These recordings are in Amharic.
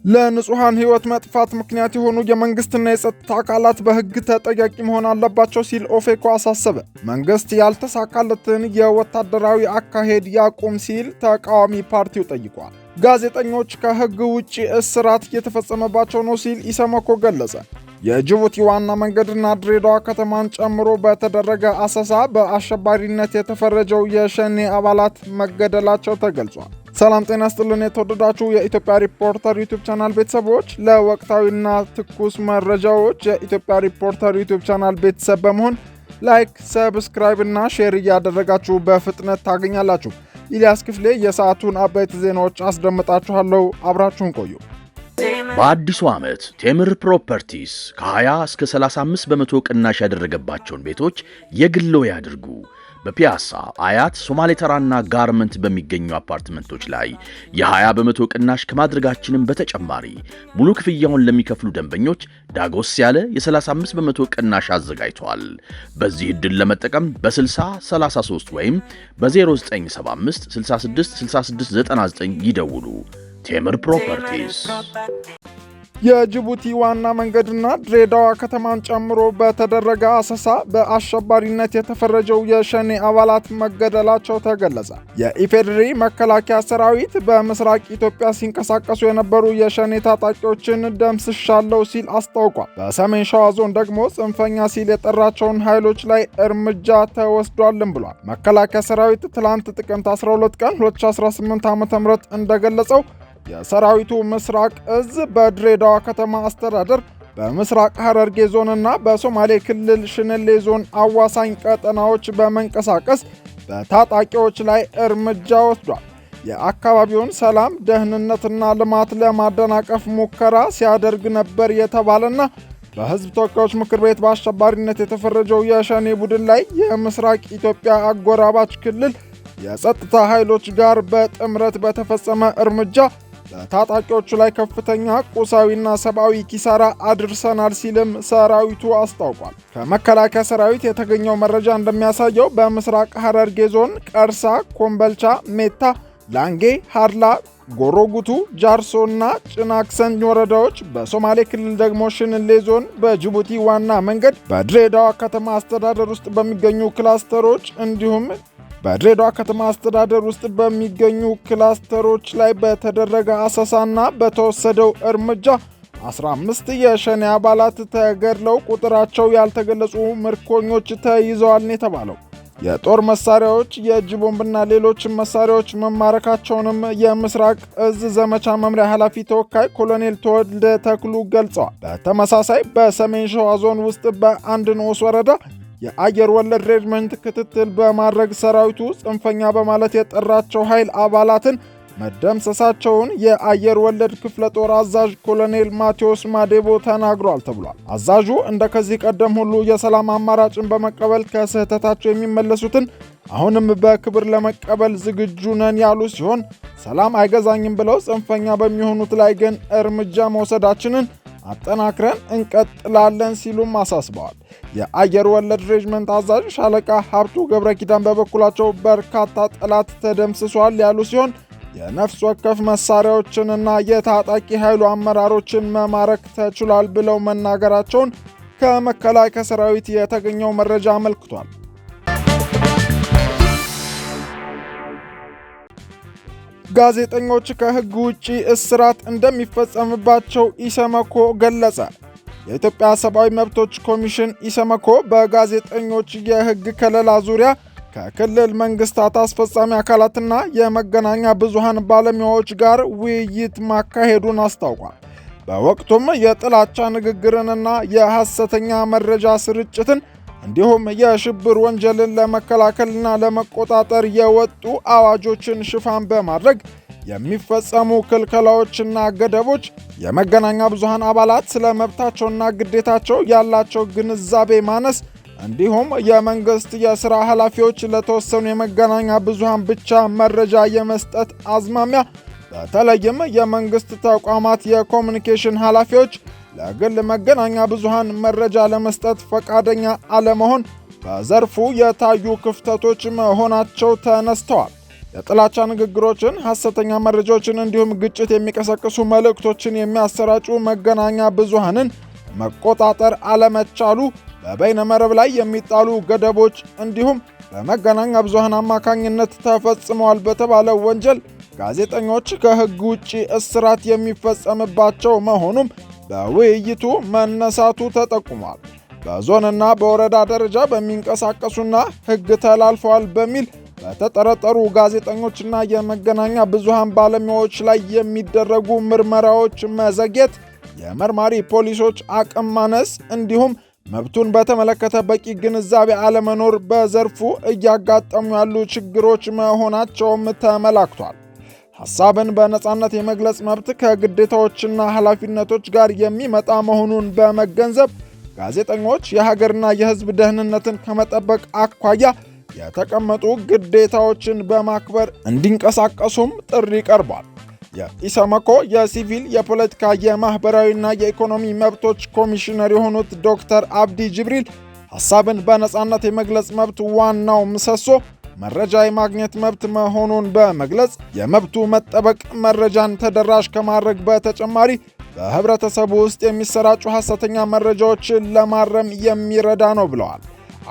ለንጹሃን ህይወት መጥፋት ምክንያት የሆኑ የመንግስትና የጸጥታ አካላት በህግ ተጠያቂ መሆን አለባቸው ሲል ኦፌኮ አሳሰበ። መንግስት ያልተሳካለትን የወታደራዊ አካሄድ ያቁም ሲል ተቃዋሚ ፓርቲው ጠይቋል። ጋዜጠኞች ከህግ ውጪ እስራት እየተፈጸመባቸው ነው ሲል ኢሰመኮ ገለጸ። የጅቡቲ ዋና መንገድና ድሬዳዋ ከተማን ጨምሮ በተደረገ አሰሳ በአሸባሪነት የተፈረጀው የሸኔ አባላት መገደላቸው ተገልጿል። ሰላም ጤና ይስጥልን የተወደዳችሁ የኢትዮጵያ ሪፖርተር ዩቲዩብ ቻናል ቤተሰቦች፣ ለወቅታዊና ትኩስ መረጃዎች የኢትዮጵያ ሪፖርተር ዩቲዩብ ቻናል ቤተሰብ በመሆን ላይክ፣ ሰብስክራይብ እና ሼር እያደረጋችሁ በፍጥነት ታገኛላችሁ። ኢልያስ ክፍሌ የሰዓቱን አበይት ዜናዎች አስደምጣችኋለሁ። አብራችሁን ቆዩ። በአዲሱ ዓመት ቴምር ፕሮፐርቲስ ከ20 እስከ 35 በመቶ ቅናሽ ያደረገባቸውን ቤቶች የግሎ ያድርጉ። በፒያሳ አያት፣ ሶማሌ ተራና ጋርመንት በሚገኙ አፓርትመንቶች ላይ የ20 በመቶ ቅናሽ ከማድረጋችንም በተጨማሪ ሙሉ ክፍያውን ለሚከፍሉ ደንበኞች ዳጎስ ያለ የ35 በመቶ ቅናሽ አዘጋጅቷል። በዚህ ዕድል ለመጠቀም በ6033 ወይም በ0975 66 66 99 ይደውሉ። ቴምር ፕሮፐርቲስ። የጅቡቲ ዋና መንገድና ድሬዳዋ ከተማን ጨምሮ በተደረገ አሰሳ በአሸባሪነት የተፈረጀው የሸኔ አባላት መገደላቸው ተገለጸ። የኢፌዴሪ መከላከያ ሰራዊት በምስራቅ ኢትዮጵያ ሲንቀሳቀሱ የነበሩ የሸኔ ታጣቂዎችን ደምስሻለሁ ሲል አስታውቋል። በሰሜን ሸዋ ዞን ደግሞ ጽንፈኛ ሲል የጠራቸውን ኃይሎች ላይ እርምጃ ተወስዷልም ብሏል። መከላከያ ሰራዊት ትላንት ጥቅምት 12 ቀን 2018 ዓ.ም እንደገለጸው የሰራዊቱ ምስራቅ እዝ በድሬዳዋ ከተማ አስተዳደር በምስራቅ ሐረርጌ ዞንና በሶማሌ ክልል ሽንሌ ዞን አዋሳኝ ቀጠናዎች በመንቀሳቀስ በታጣቂዎች ላይ እርምጃ ወስዷል። የአካባቢውን ሰላም፣ ደህንነትና ልማት ለማደናቀፍ ሙከራ ሲያደርግ ነበር የተባለና በሕዝብ ተወካዮች ምክር ቤት በአሸባሪነት የተፈረጀው የሸኔ ቡድን ላይ የምስራቅ ኢትዮጵያ አጎራባች ክልል የጸጥታ ኃይሎች ጋር በጥምረት በተፈጸመ እርምጃ በታጣቂዎቹ ላይ ከፍተኛ ቁሳዊና ሰብአዊ ኪሳራ አድርሰናል ሲልም ሰራዊቱ አስታውቋል። ከመከላከያ ሰራዊት የተገኘው መረጃ እንደሚያሳየው በምስራቅ ሐረርጌ ዞን ቀርሳ፣ ኮምበልቻ፣ ሜታ፣ ላንጌ፣ ሃርላ፣ ጎሮጉቱ፣ ጃርሶና ጭናክሰን ወረዳዎች፣ በሶማሌ ክልል ደግሞ ሽንሌ ዞን በጅቡቲ ዋና መንገድ በድሬዳዋ ከተማ አስተዳደር ውስጥ በሚገኙ ክላስተሮች እንዲሁም በድሬዳዋ ከተማ አስተዳደር ውስጥ በሚገኙ ክላስተሮች ላይ በተደረገ አሰሳና በተወሰደው እርምጃ 15 የሸኔ አባላት ተገድለው ቁጥራቸው ያልተገለጹ ምርኮኞች ተይዘዋል ነው የተባለው። የጦር መሳሪያዎች፣ የእጅ ቦምብና ሌሎች መሳሪያዎች መማረካቸውንም የምስራቅ እዝ ዘመቻ መምሪያ ኃላፊ ተወካይ ኮሎኔል ተወልደ ተክሉ ገልጸዋል። በተመሳሳይ በሰሜን ሸዋ ዞን ውስጥ በአንድ ንዑስ ወረዳ የአየር ወለድ ሬጅመንት ክትትል በማድረግ ሰራዊቱ ጽንፈኛ በማለት የጠራቸው ኃይል አባላትን መደምሰሳቸውን የአየር ወለድ ክፍለ ጦር አዛዥ ኮሎኔል ማቴዎስ ማዴቦ ተናግሯል ተብሏል። አዛዡ እንደከዚህ ቀደም ሁሉ የሰላም አማራጭን በመቀበል ከስህተታቸው የሚመለሱትን አሁንም በክብር ለመቀበል ዝግጁ ነን ያሉ ሲሆን ሰላም አይገዛኝም ብለው ጽንፈኛ በሚሆኑት ላይ ግን እርምጃ መውሰዳችንን አጠናክረን እንቀጥላለን ሲሉም አሳስበዋል። የአየር ወለድ ሬጅመንት አዛዥ ሻለቃ ሀብቱ ገብረ ኪዳን በበኩላቸው በርካታ ጠላት ተደምስሷል ያሉ ሲሆን የነፍስ ወከፍ መሳሪያዎችንና የታጣቂ ኃይሉ አመራሮችን መማረክ ተችሏል ብለው መናገራቸውን ከመከላከያ ሰራዊት የተገኘው መረጃ አመልክቷል። ጋዜጠኞች ከህግ ውጪ እስራት እንደሚፈጸምባቸው ኢሰመኮ ገለጸ። የኢትዮጵያ ሰብአዊ መብቶች ኮሚሽን ኢሰመኮ በጋዜጠኞች የህግ ከለላ ዙሪያ ከክልል መንግስታት አስፈጻሚ አካላትና የመገናኛ ብዙሃን ባለሙያዎች ጋር ውይይት ማካሄዱን አስታውቋል። በወቅቱም የጥላቻ ንግግርንና የሐሰተኛ መረጃ ስርጭትን እንዲሁም የሽብር ወንጀልን ለመከላከልና ለመቆጣጠር የወጡ አዋጆችን ሽፋን በማድረግ የሚፈጸሙ ክልከላዎችና ገደቦች የመገናኛ ብዙሃን አባላት ስለ መብታቸውና ግዴታቸው ያላቸው ግንዛቤ ማነስ እንዲሁም የመንግስት የሥራ ኃላፊዎች ለተወሰኑ የመገናኛ ብዙሃን ብቻ መረጃ የመስጠት አዝማሚያ፣ በተለይም የመንግስት ተቋማት የኮሙኒኬሽን ኃላፊዎች ለግል መገናኛ ብዙሃን መረጃ ለመስጠት ፈቃደኛ አለመሆን በዘርፉ የታዩ ክፍተቶች መሆናቸው ተነስተዋል። የጥላቻ ንግግሮችን፣ ሐሰተኛ መረጃዎችን እንዲሁም ግጭት የሚቀሰቅሱ መልእክቶችን የሚያሰራጩ መገናኛ ብዙሃንን መቆጣጠር አለመቻሉ፣ በበይነ መረብ ላይ የሚጣሉ ገደቦች እንዲሁም በመገናኛ ብዙሃን አማካኝነት ተፈጽመዋል በተባለ ወንጀል ጋዜጠኞች ከሕግ ውጪ እስራት የሚፈጸምባቸው መሆኑም በውይይቱ መነሳቱ ተጠቁሟል። በዞንና በወረዳ ደረጃ በሚንቀሳቀሱና ሕግ ተላልፈዋል በሚል በተጠረጠሩ ጋዜጠኞችና የመገናኛ ብዙሃን ባለሙያዎች ላይ የሚደረጉ ምርመራዎች መዘግየት፣ የመርማሪ ፖሊሶች አቅም ማነስ እንዲሁም መብቱን በተመለከተ በቂ ግንዛቤ አለመኖር በዘርፉ እያጋጠሙ ያሉ ችግሮች መሆናቸውም ተመላክቷል። ሐሳብን በነጻነት የመግለጽ መብት ከግዴታዎችና ኃላፊነቶች ጋር የሚመጣ መሆኑን በመገንዘብ ጋዜጠኞች የሀገርና የሕዝብ ደህንነትን ከመጠበቅ አኳያ የተቀመጡ ግዴታዎችን በማክበር እንዲንቀሳቀሱም ጥሪ ቀርቧል። የኢሰመኮ የሲቪል የፖለቲካ የማኅበራዊና የኢኮኖሚ መብቶች ኮሚሽነር የሆኑት ዶክተር አብዲ ጅብሪል ሐሳብን በነጻነት የመግለጽ መብት ዋናው ምሰሶ መረጃ የማግኘት መብት መሆኑን በመግለጽ የመብቱ መጠበቅ መረጃን ተደራሽ ከማድረግ በተጨማሪ በህብረተሰቡ ውስጥ የሚሰራጩ ሐሰተኛ መረጃዎችን ለማረም የሚረዳ ነው ብለዋል።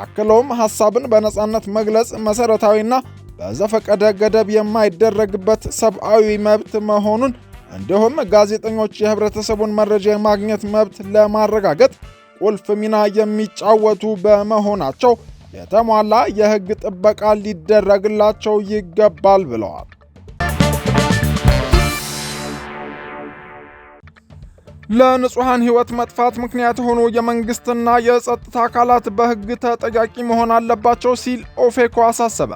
አክለውም ሐሳብን በነጻነት መግለጽ መሰረታዊና በዘፈቀደ ገደብ የማይደረግበት ሰብአዊ መብት መሆኑን እንዲሁም ጋዜጠኞች የህብረተሰቡን መረጃ የማግኘት መብት ለማረጋገጥ ቁልፍ ሚና የሚጫወቱ በመሆናቸው የተሟላ የሕግ ጥበቃ ሊደረግላቸው ይገባል ብለዋል። ለንጹሐን ሕይወት መጥፋት ምክንያት የሆኑ የመንግስትና የጸጥታ አካላት በሕግ ተጠያቂ መሆን አለባቸው ሲል ኦፌኮ አሳሰበ።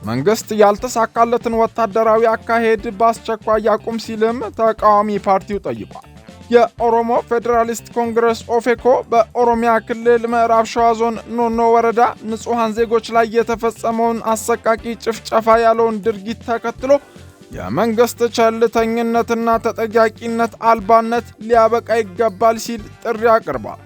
መንግስት ያልተሳካለትን ወታደራዊ አካሄድ በአስቸኳይ ያቁም ሲልም ተቃዋሚ ፓርቲው ጠይቋል። የኦሮሞ ፌዴራሊስት ኮንግረስ ኦፌኮ በኦሮሚያ ክልል ምዕራብ ሸዋ ዞን ኖኖ ወረዳ ንጹሐን ዜጎች ላይ የተፈጸመውን አሰቃቂ ጭፍጨፋ ያለውን ድርጊት ተከትሎ የመንግስት ቸልተኝነትና ተጠያቂነት አልባነት ሊያበቃ ይገባል ሲል ጥሪ አቅርቧል።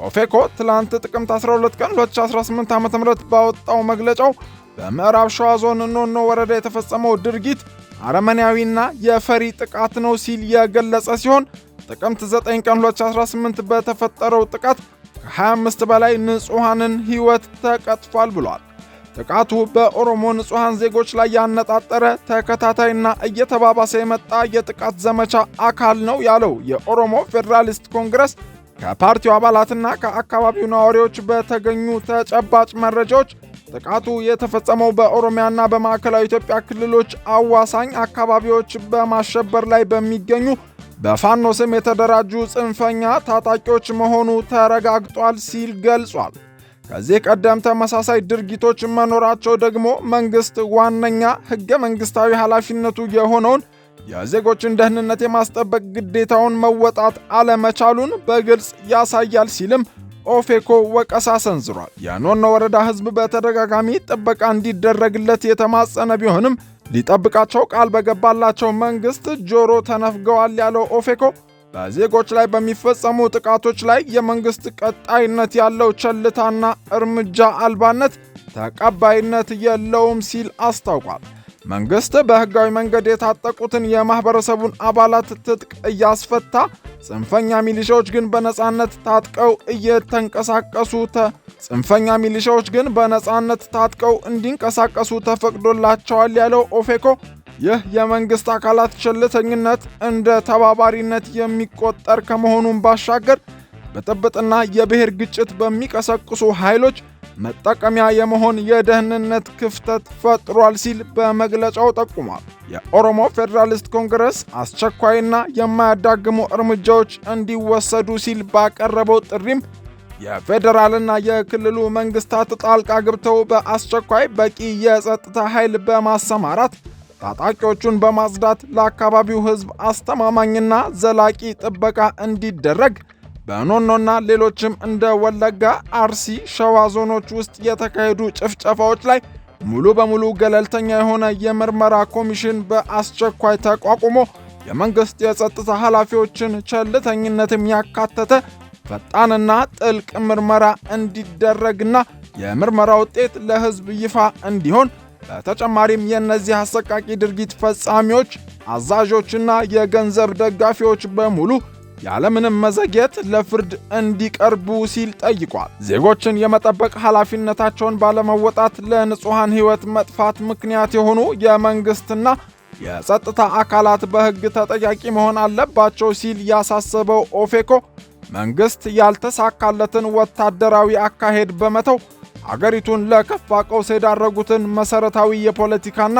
ኦፌኮ ትላንት ጥቅምት 12 ቀን 2018 ዓ.ም ባወጣው መግለጫው በምዕራብ ሸዋ ዞን ኖኖ ወረዳ የተፈጸመው ድርጊት አረመኔያዊና የፈሪ ጥቃት ነው ሲል የገለጸ ሲሆን ጥቅምት 9 ቀን 2018 በተፈጠረው ጥቃት ከ25 በላይ ንጹሐንን ሕይወት ተቀጥፏል ብሏል። ጥቃቱ በኦሮሞ ንጹሐን ዜጎች ላይ ያነጣጠረ ተከታታይና እየተባባሰ የመጣ የጥቃት ዘመቻ አካል ነው ያለው የኦሮሞ ፌዴራሊስት ኮንግረስ ከፓርቲው አባላትና ከአካባቢው ነዋሪዎች በተገኙ ተጨባጭ መረጃዎች ጥቃቱ የተፈጸመው በኦሮሚያና በማዕከላዊ ኢትዮጵያ ክልሎች አዋሳኝ አካባቢዎች በማሸበር ላይ በሚገኙ በፋኖ ስም የተደራጁ ጽንፈኛ ታጣቂዎች መሆኑ ተረጋግጧል ሲል ገልጿል። ከዚህ ቀደም ተመሳሳይ ድርጊቶች መኖራቸው ደግሞ መንግስት ዋነኛ ሕገ መንግስታዊ ኃላፊነቱ የሆነውን የዜጎችን ደህንነት የማስጠበቅ ግዴታውን መወጣት አለመቻሉን በግልጽ ያሳያል ሲልም ኦፌኮ ወቀሳ ሰንዝሯል። የኖኖ ወረዳ ሕዝብ በተደጋጋሚ ጥበቃ እንዲደረግለት የተማጸነ ቢሆንም ሊጠብቃቸው ቃል በገባላቸው መንግስት ጆሮ ተነፍገዋል ያለው ኦፌኮ በዜጎች ላይ በሚፈጸሙ ጥቃቶች ላይ የመንግስት ቀጣይነት ያለው ቸልታና እርምጃ አልባነት ተቀባይነት የለውም ሲል አስታውቋል። መንግስት በህጋዊ መንገድ የታጠቁትን የማህበረሰቡን አባላት ትጥቅ እያስፈታ፣ ጽንፈኛ ሚሊሻዎች ግን በነጻነት ታጥቀው እንዲንቀሳቀሱ ተፈቅዶላቸዋል ያለው ኦፌኮ ይህ የመንግስት አካላት ቸልተኝነት እንደ ተባባሪነት የሚቆጠር ከመሆኑም ባሻገር ብጥብጥና የብሔር ግጭት በሚቀሰቅሱ ኃይሎች መጠቀሚያ የመሆን የደህንነት ክፍተት ፈጥሯል ሲል በመግለጫው ጠቁሟል። የኦሮሞ ፌዴራሊስት ኮንግረስ አስቸኳይና የማያዳግሙ እርምጃዎች እንዲወሰዱ ሲል ባቀረበው ጥሪም የፌዴራልና የክልሉ መንግስታት ጣልቃ ገብተው በአስቸኳይ በቂ የጸጥታ ኃይል በማሰማራት ታጣቂዎቹን በማጽዳት ለአካባቢው ሕዝብ አስተማማኝና ዘላቂ ጥበቃ እንዲደረግ በኖኖና ሌሎችም እንደ ወለጋ፣ አርሲ፣ ሸዋ ዞኖች ውስጥ የተካሄዱ ጭፍጨፋዎች ላይ ሙሉ በሙሉ ገለልተኛ የሆነ የምርመራ ኮሚሽን በአስቸኳይ ተቋቁሞ የመንግስት የጸጥታ ኃላፊዎችን ቸልተኝነትም ያካተተ ፈጣንና ጥልቅ ምርመራ እንዲደረግና የምርመራ ውጤት ለሕዝብ ይፋ እንዲሆን በተጨማሪም የእነዚህ አሰቃቂ ድርጊት ፈጻሚዎች፣ አዛዦችና የገንዘብ ደጋፊዎች በሙሉ ያለምንም መዘግየት ለፍርድ እንዲቀርቡ ሲል ጠይቋል። ዜጎችን የመጠበቅ ኃላፊነታቸውን ባለመወጣት ለንጹሐን ሕይወት መጥፋት ምክንያት የሆኑ የመንግስትና የጸጥታ አካላት በሕግ ተጠያቂ መሆን አለባቸው ሲል ያሳሰበው ኦፌኮ መንግስት ያልተሳካለትን ወታደራዊ አካሄድ በመተው አገሪቱን ለከፋ ቀውስ የዳረጉትን መሰረታዊ የፖለቲካና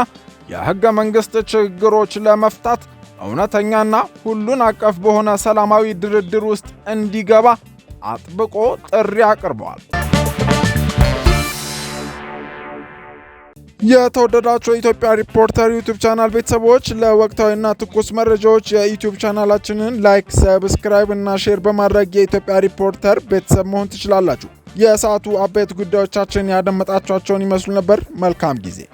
የሕገ መንግሥት ችግሮች ለመፍታት እውነተኛና ሁሉን አቀፍ በሆነ ሰላማዊ ድርድር ውስጥ እንዲገባ አጥብቆ ጥሪ አቅርበዋል። የተወደዳችሁ የኢትዮጵያ ሪፖርተር ዩቲዩብ ቻናል ቤተሰቦች ለወቅታዊና ትኩስ መረጃዎች የዩቲዩብ ቻናላችንን ላይክ፣ ሰብስክራይብ እና ሼር በማድረግ የኢትዮጵያ ሪፖርተር ቤተሰብ መሆን ትችላላችሁ። የሰዓቱ አበይት ጉዳዮቻችን ያደመጣችኋቸውን ይመስሉ ነበር። መልካም ጊዜ